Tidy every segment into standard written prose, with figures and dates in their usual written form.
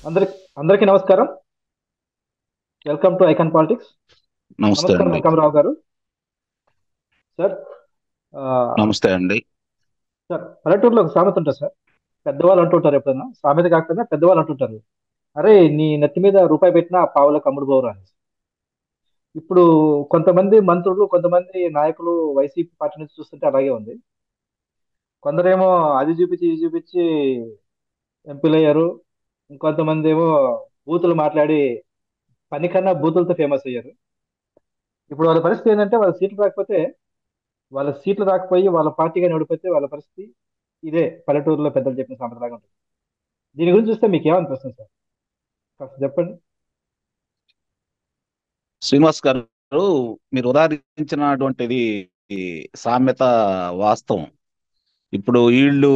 అందరికి అందరికీ నమస్కారం. Welcome to icon politics. నమస్తే నమస్కారం అండి. వెంకమరావు గారు. సార్, ఆ, నమస్తే అండి. సార్, పల్లెటూరులో ఒక సామెత ఉంటుంది సార్. పెద్దవాళ్ళు అంటుంటారు, ఎప్పుడైనా సామెత కాకపోయినా పెద్దవాళ్ళు అంటుంటారు, అరే నీ నెత్తి మీద రూపాయి పెట్టినా పావులకు అమ్ముడు పోరు అని. ఇప్పుడు కొంతమంది మంత్రులు, కొంతమంది నాయకులు వైసీపీ పార్టీ నుంచి చూస్తుంటే అలాగే ఉంది. కొందరేమో అది చూపించి ఇది చూపించి ఎంపీలు అయ్యారు. ఇంకొంతమంది ఏమో బూతులు మాట్లాడి పని కన్నా బూతులతో ఫేమస్ అయ్యారు. ఇప్పుడు వాళ్ళ పరిస్థితి ఏంటంటే, వాళ్ళ సీట్లు రాకపోయి వాళ్ళ పార్టీగా ఓడిపోతే వాళ్ళ పరిస్థితి ఇదే. పల్లెటూరులో పెద్దలు చెప్పిన సామెతలాగా ఉంటుంది. దీని గురించి చూస్తే మీకు ఏమనిపిస్తుంది సార్? కాస్త చెప్పండి. శ్రీనివాస్ గారు, మీరు ఉదాహరించినటువంటిది ఈ సామెత వాస్తవం. ఇప్పుడు వీళ్ళు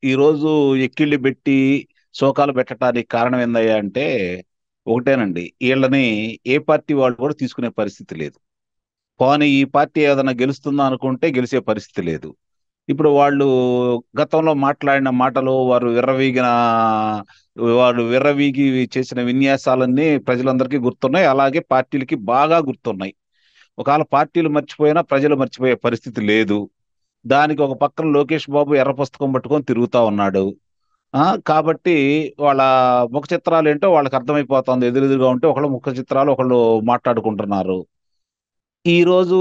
ఈరోజు ఎక్కిళ్ళు పెట్టి శోకాలు పెట్టడానికి కారణం ఏందయ్యా అంటే ఒకటేనండి, వీళ్ళని ఏ పార్టీ వాళ్ళు కూడా తీసుకునే పరిస్థితి లేదు. పోనీ ఈ పార్టీ ఏదైనా గెలుస్తుందా అనుకుంటే గెలిచే పరిస్థితి లేదు. ఇప్పుడు వాళ్ళు గతంలో మాట్లాడిన మాటలు, వారు విర్రవీగి చేసిన విన్యాసాలన్నీ ప్రజలందరికీ గుర్తున్నాయి. అలాగే పార్టీలకి బాగా గుర్తున్నాయి. ఒకవేళ పార్టీలు మర్చిపోయినా ప్రజలు మర్చిపోయే పరిస్థితి లేదు. దానికి ఒక పక్కన లోకేష్ బాబు ఎర్ర పుస్తకం పట్టుకొని తిరుగుతా ఉన్నాడు. కాబట్టి వాళ్ళ ముఖ చిత్రాలు ఏంటో వాళ్ళకి అర్థమైపోతుంది. ఎదురెదురుగా ఉంటే ఒకళ్ళు ముఖ చిత్రాలు ఒకళ్ళు మాట్లాడుకుంటున్నారు. ఈ రోజు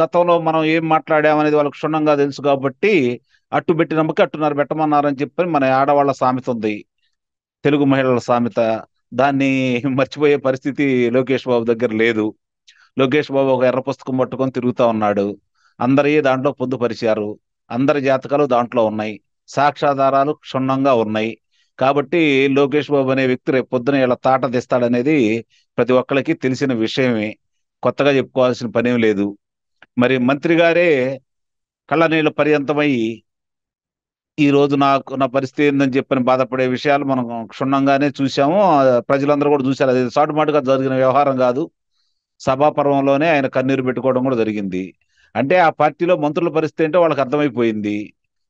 గతంలో మనం ఏం మాట్లాడామనేది వాళ్ళకి క్షుణ్ణంగా తెలుసు కాబట్టి అట్టు పెట్టి నమ్మకి అట్టున్నారు పెట్టమన్నారని చెప్పని మన ఆడవాళ్ళ సామెత ఉంది, తెలుగు మహిళల సామెత. దాన్ని మర్చిపోయే పరిస్థితి లోకేష్ బాబు దగ్గర లేదు. లోకేష్ బాబు ఒక ఎర్ర పుస్తకం పట్టుకొని తిరుగుతా ఉన్నాడు. అందరి దాంట్లో పొందుపరిచారు. అందరి జాతకాలు దాంట్లో ఉన్నాయి. సాక్ష్యాధారాలు క్షుణ్ణంగా ఉన్నాయి. కాబట్టి లోకేష్ బాబు అనే వ్యక్తి రేపు పొద్దున ఇలా తాట తెస్తాడనేది ప్రతి ఒక్కరికి తెలిసిన విషయమే. కొత్తగా చెప్పుకోవాల్సిన పనేం లేదు. మరి మంత్రి గారే కళ్ళనీళ్ళ పర్యంతమై ఈ రోజు నా పరిస్థితి ఏందని చెప్పని బాధపడే విషయాలు మనం క్షుణ్ణంగానే చూసాము. ప్రజలందరూ కూడా చూశారు. అది సాటుమాటుగా జరిగిన వ్యవహారం కాదు. సభాపర్వంలోనే ఆయన కన్నీరు పెట్టుకోవడం కూడా జరిగింది. అంటే ఆ పార్టీలో మంత్రుల పరిస్థితి ఏంటో వాళ్ళకి అర్థమైపోయింది.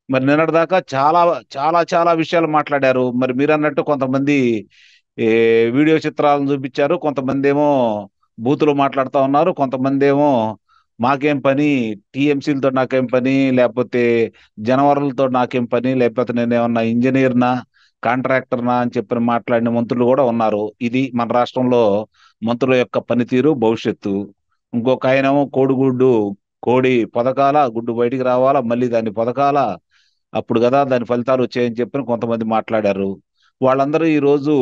మరి నిన్నటిదాకా చాలా చాలా చాలా విషయాలు మాట్లాడారు. మరి మీరు అన్నట్టు కొంతమంది ఏ వీడియో చిత్రాలను చూపించారు, కొంతమంది ఏమో బూతులు మాట్లాడుతూ ఉన్నారు, కొంతమంది ఏమో మాకేం పని, టీఎంసీలతో నాకేం పని, లేకపోతే జనవరులతో నాకేం పని, లేకపోతే నేను ఏమన్నా ఇంజనీర్నా కాంట్రాక్టర్నా అని చెప్పిన మాట్లాడిన మంత్రులు కూడా ఉన్నారు. ఇది మన రాష్ట్రంలో మంత్రుల యొక్క పనితీరు, భవిష్యత్తు. ఇంకొక ఆయనేమో కోడిగుడ్డు, కోడి పొదకాల గుడ్డు బయటికి రావాలా, మళ్ళీ దాన్ని పొదకాల, అప్పుడు కదా దాని ఫలితాలు వచ్చాయని చెప్పి కొంతమంది మాట్లాడారు. వాళ్ళందరూ ఈ రోజు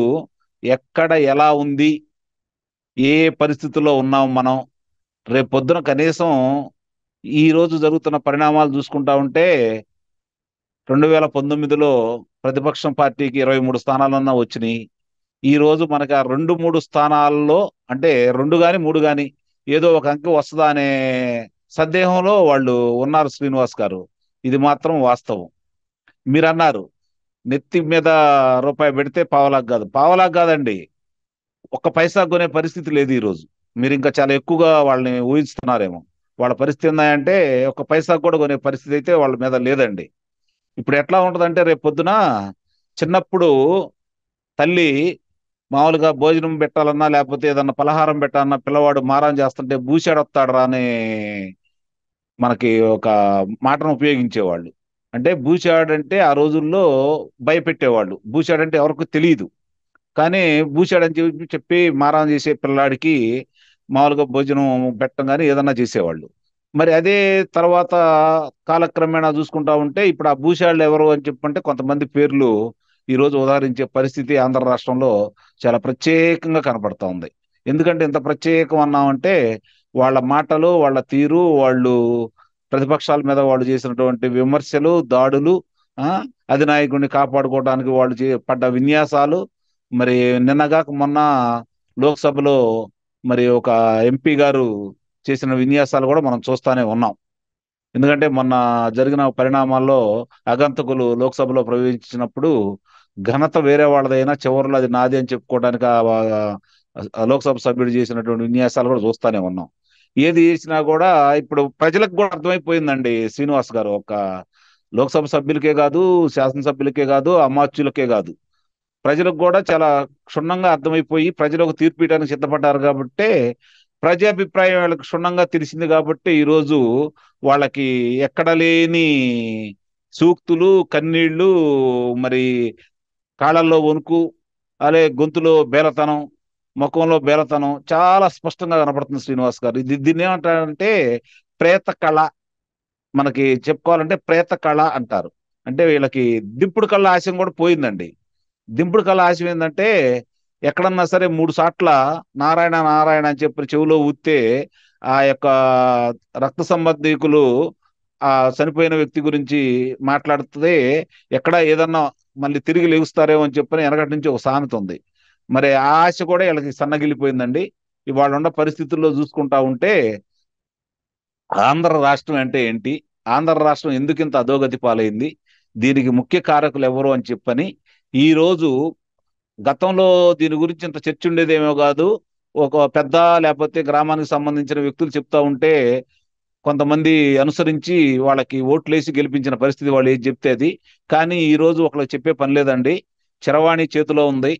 ఎక్కడ ఎలా ఉంది, ఏ ఏ పరిస్థితుల్లో ఉన్నాం మనం, రేపు పొద్దున కనీసం ఈ రోజు జరుగుతున్న పరిణామాలు చూసుకుంటా ఉంటే 2019లో ప్రతిపక్షం పార్టీకి 23 స్థానాలన్నా వచ్చినాయి. ఈ రోజు మనకి ఆ 2, 3 స్థానాల్లో, అంటే 2 గాని 3 గాని ఏదో ఒక అంకె వస్తుందా అనే సందేహంలో వాళ్ళు ఉన్నారు శ్రీనివాస్ గారు. ఇది మాత్రం వాస్తవం. మీరు అన్నారు నెత్తి మీద రూపాయి పెడితే పావలాకు కాదు. పావలాకు కాదండి, ఒక్క పైసా కొనే పరిస్థితి లేదు ఈ రోజు. మీరు ఇంకా చాలా ఎక్కువగా వాళ్ళని ఊహిస్తున్నారేమో. వాళ్ళ పరిస్థితి ఏందంటే ఒక్క పైసా కూడా కొనే పరిస్థితి అయితే వాళ్ళ మీద లేదండి. ఇప్పుడు ఎట్లా ఉంటదంటే రేపు పొద్దున చిన్నప్పుడు తల్లి మామూలుగా భోజనం పెట్టాలన్నా లేకపోతే ఏదన్నా పలహారం పెట్టాలన్నా పిల్లవాడు మారం చేస్తుంటే బూసాడొస్తాడరా అని మనకి ఒక మాటను ఉపయోగించేవాళ్ళు. అంటే బూచాడంటే ఆ రోజుల్లో భయపెట్టేవాళ్ళు. బూచాడంటే ఎవరికి తెలియదు. కానీ బూచాడని చెప్పి మారం చేసే పిల్లాడికి మామూలుగా భోజనం పెట్టడం కానీ ఏదన్నా చేసేవాళ్ళు. మరి అదే తర్వాత కాలక్రమేణా చూసుకుంటా ఉంటే ఇప్పుడు ఆ భూషాళ్ళు ఎవరు అని చెప్పంటే కొంతమంది పేర్లు ఈ రోజు ఉదహరించే పరిస్థితి ఆంధ్ర రాష్ట్రంలో చాలా ప్రత్యేకంగా కనపడతా ఉంది. ఎందుకంటే ఇంత ప్రత్యేకం అన్నామంటే వాళ్ళ మాటలు, వాళ్ళ తీరు, వాళ్ళు ప్రతిపక్షాల మీద వాళ్ళు చేసినటువంటి విమర్శలు, దాడులు, ఆ అధినాయకుడిని కాపాడుకోవడానికి వాళ్ళు పడ్డ విన్యాసాలు. మరి నిన్నగాక మొన్న లోక్సభలో మరి ఒక ఎంపీ గారు చేసిన విన్యాసాలు కూడా మనం చూస్తానే ఉన్నాం. ఎందుకంటే మొన్న జరిగిన పరిణామాల్లో అగంతకులు లోక్సభలో ప్రవేశించినప్పుడు ఘనత వేరే వాళ్ళదైనా చివరిలో అది నాది అని చెప్పుకోవడానికి ఆ లోక్సభ సభ్యుడు చేసినటువంటి విన్యాసాలు కూడా చూస్తానే ఉన్నాం. ఏది చేసినా కూడా ఇప్పుడు ప్రజలకు కూడా అర్థమైపోయిందండి శ్రీనివాస్ గారు. ఒక లోక్సభ సభ్యులకే కాదు, శాసనసభ్యులకే కాదు, అమాత్యులకే కాదు, ప్రజలకు కూడా చాలా క్షుణ్ణంగా అర్థమైపోయి ప్రజలు ఒక తీర్పు ఇవ్వడానికి సిద్ధపడ్డారు కాబట్టి ప్రజాభిప్రాయం వాళ్ళకి క్షుణ్ణంగా తెలిసింది కాబట్టి ఈరోజు వాళ్ళకి ఎక్కడ లేని సూక్తులు, కన్నీళ్లు, మరి కాళ్ళల్లో వణుకు, అలాగే గొంతులో బేలతనం, ముఖంలో బేలతనం చాలా స్పష్టంగా కనపడుతుంది శ్రీనివాస్ గారు. దీన్ని ఏమంటారంటే ప్రేత కళ. మనకి చెప్పుకోవాలంటే ప్రేత కళ అంటారు. అంటే వీళ్ళకి దింపుడు కళ్ళ ఆశయం కూడా పోయిందండి. దింపుడు కళ ఆశయం ఏంటంటే ఎక్కడన్నా సరే 3 సార్ల నారాయణ నారాయణ అని చెప్పి చెవిలో ఊస్తే ఆ యొక్క రక్త సంబంధీకులు ఆ చనిపోయిన వ్యక్తి గురించి మాట్లాడుతుంది. ఎక్కడ ఏదన్నా మళ్ళీ తిరిగి లేగుస్తారేమో అని చెప్పని వెనకటి నుంచి ఒక సామెత ఉంది. మరి ఆ ఆశ కూడా వీళ్ళకి సన్నగిల్లిపోయిందండి. ఇవాళ ఉన్న పరిస్థితుల్లో చూసుకుంటా ఉంటే ఆంధ్ర రాష్ట్రం అంటే ఏంటి, ఆంధ్ర రాష్ట్రం ఎందుకు ఇంత అధోగతి పాలైంది, దీనికి ముఖ్య కారకులు ఎవరు అని చెప్పని ఈ రోజు, గతంలో దీని గురించి ఇంత చర్చ ఉండేదేమో కాదు. ఒక పెద్ద లేకపోతే గ్రామానికి సంబంధించిన వ్యక్తులు చెప్తా ఉంటే కొంతమంది అనుసరించి వాళ్ళకి ఓట్లేసి గెలిపించిన పరిస్థితి, వాళ్ళు ఏది చెప్తే అది. కానీ ఈ రోజు ఒకళ్ళు చెప్పే పని లేదండి. చరవాణి చేతిలో ఉంది.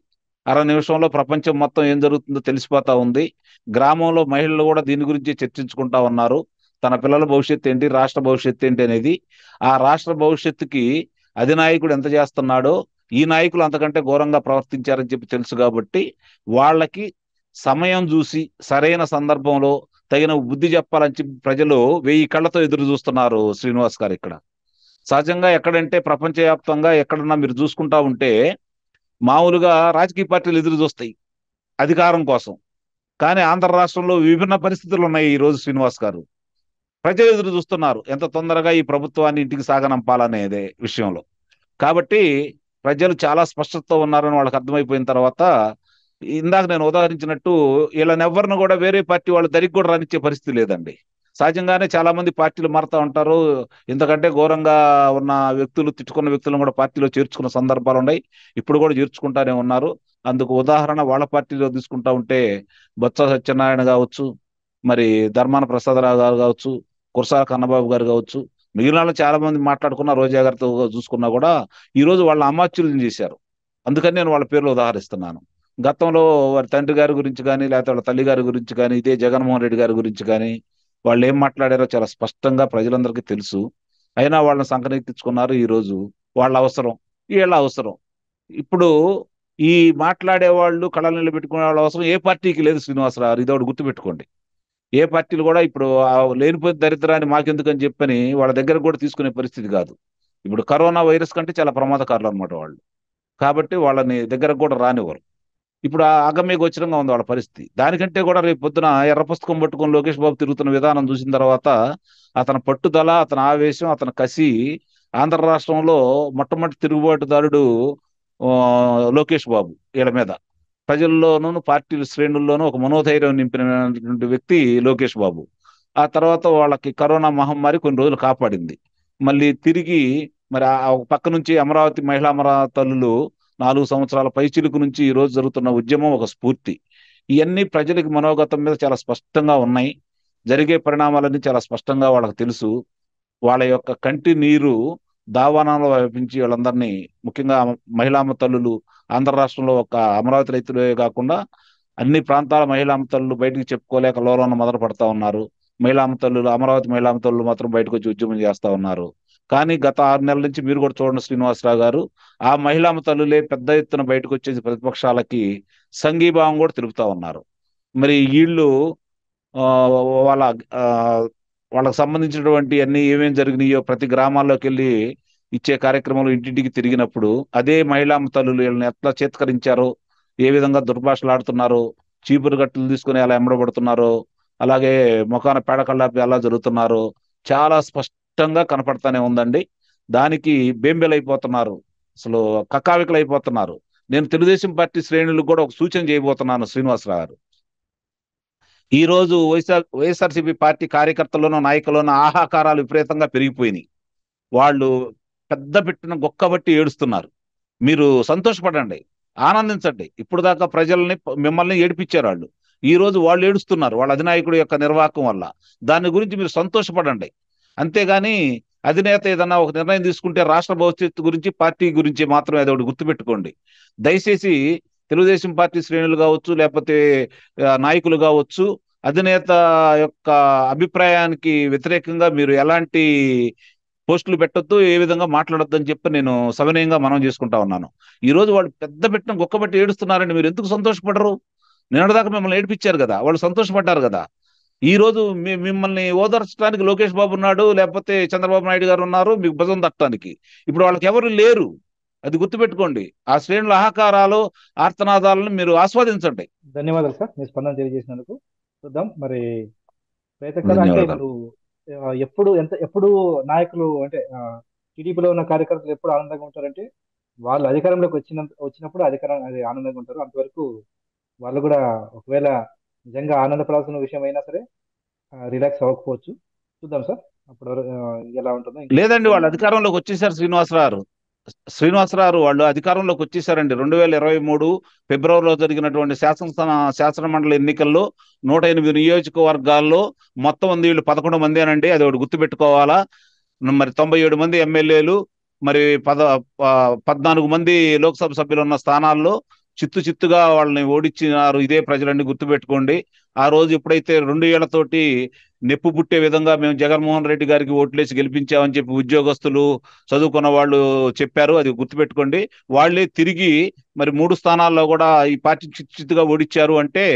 నిమిషంలో ప్రపంచం మొత్తం ఏం జరుగుతుందో తెలిసిపోతా ఉంది. గ్రామంలో మహిళలు కూడా దీని గురించి చర్చించుకుంటా ఉన్నారు. తన పిల్లల భవిష్యత్తు ఏంటి, రాష్ట్ర భవిష్యత్తు ఏంటి అనేది. ఆ రాష్ట్ర భవిష్యత్తుకి అధినాయకుడు ఎంత చేస్తున్నాడో ఈ నాయకులు అంతకంటే ఘోరంగా ప్రవర్తించారని చెప్పి తెలుసు కాబట్టి వాళ్ళకి సమయం చూసి సరైన సందర్భంలో తగిన బుద్ధి చెప్పాలని చెప్పి ప్రజలు 1000 కళ్ళతో ఎదురు చూస్తున్నారు శ్రీనివాస్ గారు. ఇక్కడ సహజంగా ఎక్కడంటే ప్రపంచవ్యాప్తంగా ఎక్కడన్నా మీరు చూసుకుంటా ఉంటే మామూలుగా రాజకీయ పార్టీలు ఎదురు చూస్తాయి అధికారం కోసం. కానీ ఆంధ్ర రాష్ట్రంలో విభిన్న పరిస్థితులు ఉన్నాయి ఈ రోజు శ్రీనివాస్ గారు. ప్రజలు ఎదురు చూస్తున్నారు ఎంత తొందరగా ఈ ప్రభుత్వాన్ని ఇంటికి సాగనంపాలనేదే విషయంలో. కాబట్టి ప్రజలు చాలా స్పష్టతతో ఉన్నారని వాళ్ళకి అర్థమైపోయిన తర్వాత ఇందాక నేను ఉదాహరించినట్టు వీళ్ళని ఎవరిని కూడా వేరే పార్టీ వాళ్ళు దరికి కూడా రానిచ్చే పరిస్థితి లేదండి. సహజంగానే చాలా మంది పార్టీలు మారుతా ఉంటారు. ఇంతకంటే ఘోరంగా ఉన్న వ్యక్తులు, తిట్టుకున్న వ్యక్తులను కూడా పార్టీలో చేర్చుకున్న సందర్భాలు ఉన్నాయి. ఇప్పుడు కూడా చేర్చుకుంటానే ఉన్నారు. అందుకు ఉదాహరణ వాళ్ళ పార్టీలో తీసుకుంటా ఉంటే బొత్స సత్యనారాయణ కావచ్చు, మరి ధర్మాన ప్రసాదరావు గారు కావచ్చు, కురసాల కన్నబాబు గారు కావచ్చు, మిగిలిన వాళ్ళు చాలా మంది మాట్లాడుకున్న రోజా గారితో చూసుకున్నా కూడా ఈ రోజు వాళ్ళ అమాత్యులను చేశారు. అందుకని నేను వాళ్ళ పేర్లు ఉదాహరిస్తున్నాను. గతంలో వారి తండ్రి గారి గురించి కానీ లేకపోతే వాళ్ళ తల్లి గారి గురించి కానీ ఇదే జగన్మోహన్ రెడ్డి గారి గురించి కానీ వాళ్ళు ఏం మాట్లాడారో చాలా స్పష్టంగా ప్రజలందరికీ తెలుసు. అయినా వాళ్ళని సంకనెక్కించుకున్నారు. ఈ రోజు వాళ్ళ అవసరం, వీళ్ళ అవసరం. ఇప్పుడు ఈ మాట్లాడే వాళ్ళు కళలు నిలబెట్టుకునే వాళ్ళ అవసరం ఏ పార్టీకి లేదు శ్రీనివాసరావు. ఇది ఒకటి గుర్తుపెట్టుకోండి. ఏ పార్టీలు కూడా ఇప్పుడు ఆ లేనిపోయిన దరిద్రాన్ని మాకెందుకని చెప్పని వాళ్ళ దగ్గర కూడా తీసుకునే పరిస్థితి కాదు. ఇప్పుడు కరోనా వైరస్ కంటే చాలా ప్రమాదకారులు అనమాట వాళ్ళు. కాబట్టి వాళ్ళని దగ్గరకు కూడా రానివ్వరు. ఇప్పుడు ఆ అగమ్య గోచరంగా ఉంది వాళ్ళ పరిస్థితి. దానికంటే కూడా రేపు పొద్దున ఎర్ర పుస్తకం పట్టుకొని లోకేష్ బాబు తిరుగుతున్న విధానం చూసిన తర్వాత అతని పట్టుదల, అతని ఆవేశం, అతని కసి, ఆంధ్ర రాష్ట్రంలో మొట్టమొదటి తిరుగుబాటుదారుడు ఆ, లోకేష్ బాబు వీళ్ళ మీద. ప్రజల్లోనూ పార్టీల శ్రేణుల్లోనూ ఒక మనోధైర్యం నింపినటువంటి వ్యక్తి లోకేష్ బాబు. ఆ తర్వాత వాళ్ళకి కరోనా మహమ్మారి కొన్ని రోజులు కాపాడింది. మళ్ళీ తిరిగి మరి ఆ ఒక పక్క నుంచి అమరావతి మహిళా తల్లులు 4 సంవత్సరాల పైచిలుకు నుంచి ఈ రోజు జరుగుతున్న ఉద్యమం ఒక స్ఫూర్తి. ఇవన్నీ ప్రజలకి మనోగతం మీద చాలా స్పష్టంగా ఉన్నాయి. జరిగే పరిణామాలన్నీ చాలా స్పష్టంగా వాళ్ళకి తెలుసు. వాళ్ళ యొక్క కంటి నీరు దావానంలో వ్యాపించి వాళ్ళందరినీ, ముఖ్యంగా మహిళామ తల్లులు, ఆంధ్ర రాష్ట్రంలో ఒక అమరావతి రైతులే కాకుండా అన్ని ప్రాంతాల మహిళామ తల్లులు బయటికి చెప్పుకోలేక లోలోన మొదలు పడతా ఉన్నారు. మహిళామ తల్లులు, అమరావతి మహిళామ తల్లులు మాత్రం బయటకు వచ్చి ఉద్యమం చేస్తా ఉన్నారు. కానీ గత 6 నెలల నుంచి మీరు కూడా చూడండి శ్రీనివాసరావు గారు, ఆ మహిళామ తల్లులే పెద్ద ఎత్తున బయటకు వచ్చేసి ప్రతిపక్షాలకి సంఘీభావం కూడా తెలుపుతా ఉన్నారు. మరి వీళ్ళు ఆ, వాళ్ళ ఆ, వాళ్ళకి సంబంధించినటువంటి అన్ని ఏమేమి జరిగినాయో ప్రతి గ్రామాల్లోకి వెళ్ళి ఇచ్చే కార్యక్రమంలో ఇంటింటికి తిరిగినప్పుడు అదే మహిళా తల్లులు వీళ్ళని ఎట్లా చేత్కరించారో, ఏ విధంగా దుర్భాషలాడుతున్నారో, చీపురు గట్టులు తీసుకుని ఎలా ఎంబడబడుతున్నారో, అలాగే ముఖాన పేడ కళ్ళాపి ఎలా జరుగుతున్నారో చాలా స్పష్టంగా కనపడతానే ఉందండి. దానికి బేంబెలైపోతున్నారు, అసలు కక్కావికలైపోతున్నారు. నేను తెలుగుదేశం పార్టీ శ్రేణులకు కూడా ఒక సూచన చేయబోతున్నాను శ్రీనివాసరావు గారు. ఈ రోజు వైఎస్ఆర్సీపీ పార్టీ కార్యకర్తల్లోనూ నాయకుల్లోనూ ఆహాకారాలు విపరీతంగా పెరిగిపోయినాయి. వాళ్ళు పెద్ద పెట్టిన గొక్కబట్టి ఏడుస్తున్నారు. మీరు సంతోషపడండి, ఆనందించండి. ఇప్పుడు దాకా ప్రజల్ని, మిమ్మల్ని ఏడిపించారు వాళ్ళు. ఈ రోజు వాళ్ళు ఏడుస్తున్నారు వాళ్ళ అధినాయకుడి యొక్క నిర్వాహకం వల్ల. దాని గురించి మీరు సంతోషపడండి. అంతేగాని అధినేత ఏదన్నా ఒక నిర్ణయం తీసుకుంటే రాష్ట్ర భవిష్యత్తు గురించి పార్టీ గురించి మాత్రమే అది ఒకటి గుర్తుపెట్టుకోండి. దయచేసి తెలుగుదేశం పార్టీ శ్రేణులు కావచ్చు, లేకపోతే నాయకులు కావచ్చు, అధినేత యొక్క అభిప్రాయానికి వ్యతిరేకంగా మీరు ఎలాంటి పోస్టులు పెట్టొద్దు, ఏ విధంగా మాట్లాడొద్దు అని చెప్పి నేను సవినయంగా మనం చేసుకుంటా ఉన్నాను. ఈ రోజు వాళ్ళు పెద్ద పెట్టిన గొక్కబెట్టి ఏడుస్తున్నారండి, మీరు ఎందుకు సంతోషపడరు? నిన్నటిదాకా మిమ్మల్ని ఏడిపించారు కదా, వాళ్ళు సంతోషపడ్డారు కదా. ఈ రోజు మిమ్మల్ని ఓదార్చడానికి లోకేష్ బాబు ఉన్నాడు, లేకపోతే చంద్రబాబు నాయుడు గారు ఉన్నారు మీకు భుజం తట్టడానికి. ఇప్పుడు వాళ్ళకి ఎవరు లేరు, అది గుర్తుపెట్టుకోండి. ఆ శ్రేణుల ఆహాకారాలు, ఆర్తనాదాలను మీరు ఆస్వాదించండి. ధన్యవాదాలు సార్, మీ స్పందన తెలియజేసినందుకు. చూద్దాం మరి. ప్రయత్నకర అంటే ధన్యవాదాలు. ఇప్పుడు ఎప్పుడు నాయకులు అంటే టీడీపీలో ఉన్న కార్యకర్తలు ఎప్పుడు ఆనందంగా ఉంటారంటే వాళ్ళు అధికారంలోకి వచ్చినప్పుడు అది ఆనందంగా ఉంటారు. అంతవరకు వాళ్ళు కూడా ఒకవేళ నిజంగా ఆనందపడాల్సిన విషయం అయినా సరే రిలాక్స్ అవ్వకపోవచ్చు. చూద్దాం సార్ అప్పుడు ఎలా ఉంటుందో ఇంకా లేదండి, ముందు వాళ్ళు ముందు. అధికారంలోకి వచ్చేసారు. శ్రీనివాసరావు వాళ్ళు అధికారంలోకి వచ్చేసారండి. 2023 ఫిబ్రవరిలో జరిగినటువంటి శాసన మండలి ఎన్నికల్లో 108 నియోజకవర్గాల్లో మొత్తం ఉంది వీళ్ళు 11 మందేనండి, అది ఒకటి గుర్తుపెట్టుకోవాలా. మరి 97 మంది ఎమ్మెల్యేలు, మరి 14 మంది లోక్సభ సభ్యులు ఉన్న స్థానాల్లో చిత్తుగా వాళ్ళని ఓడించినారు. ఇదే ప్రజలన్నీ గుర్తుపెట్టుకోండి. ఆ రోజు ఎప్పుడైతే 2 ఏళ్లతోటి నెప్పు పుట్టే విధంగా మేము జగన్మోహన్ రెడ్డి గారికి ఓట్లేసి గెలిపించామని చెప్పి ఉద్యోగస్తులు, చదువుకున్న వాళ్ళు చెప్పారు, అది గుర్తుపెట్టుకోండి. వాళ్ళే తిరిగి మరి 3 స్థానాల్లో కూడా ఈ పార్టీ చిత్తుగా ఓడించారు అంటే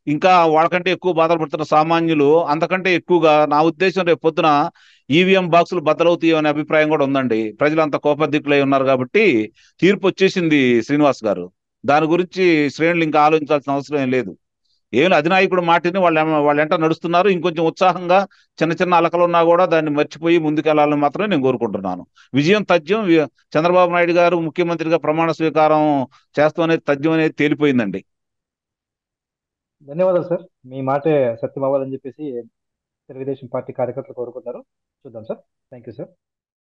ఇంకా వాళ్ళకంటే ఎక్కువ బాధలు పడుతున్న సామాన్యులు అంతకంటే ఎక్కువగా నా ఉద్దేశం రేపు పొద్దున ఈవీఎం బాక్సులు బద్దలవుతాయి అనే అభిప్రాయం కూడా ఉందండి. ప్రజలు అంత కోపదిక్కులై ఉన్నారు కాబట్టి తీర్పు వచ్చేసింది శ్రీనివాస్ గారు. దాని గురించి శ్రేణులు ఇంకా ఆలోచించాల్సిన అవసరం ఏం లేదు. ఏం అధినాయకుడు మాటిని వాళ్ళ ఎంట నడుస్తున్నారు. ఇంకొంచెం ఉత్సాహంగా చిన్న చిన్న అలకలు ఉన్నా కూడా దాన్ని మర్చిపోయి ముందుకెళ్లాలని మాత్రమే నేను కోరుకుంటున్నాను. విజయం తథ్యం. చంద్రబాబు నాయుడు గారు ముఖ్యమంత్రిగా ప్రమాణ స్వీకారం చేస్తాం అనేది తథ్యం అనేది తేలిపోయిందండి. ధన్యవాదాలు సార్, మీ మాటే సత్యం అవ్వాలని చెప్పేసి తెలుగుదేశం పార్టీ కార్యకర్తలు కోరుకుంటారు. చూద్దాం సార్. Thank you sir.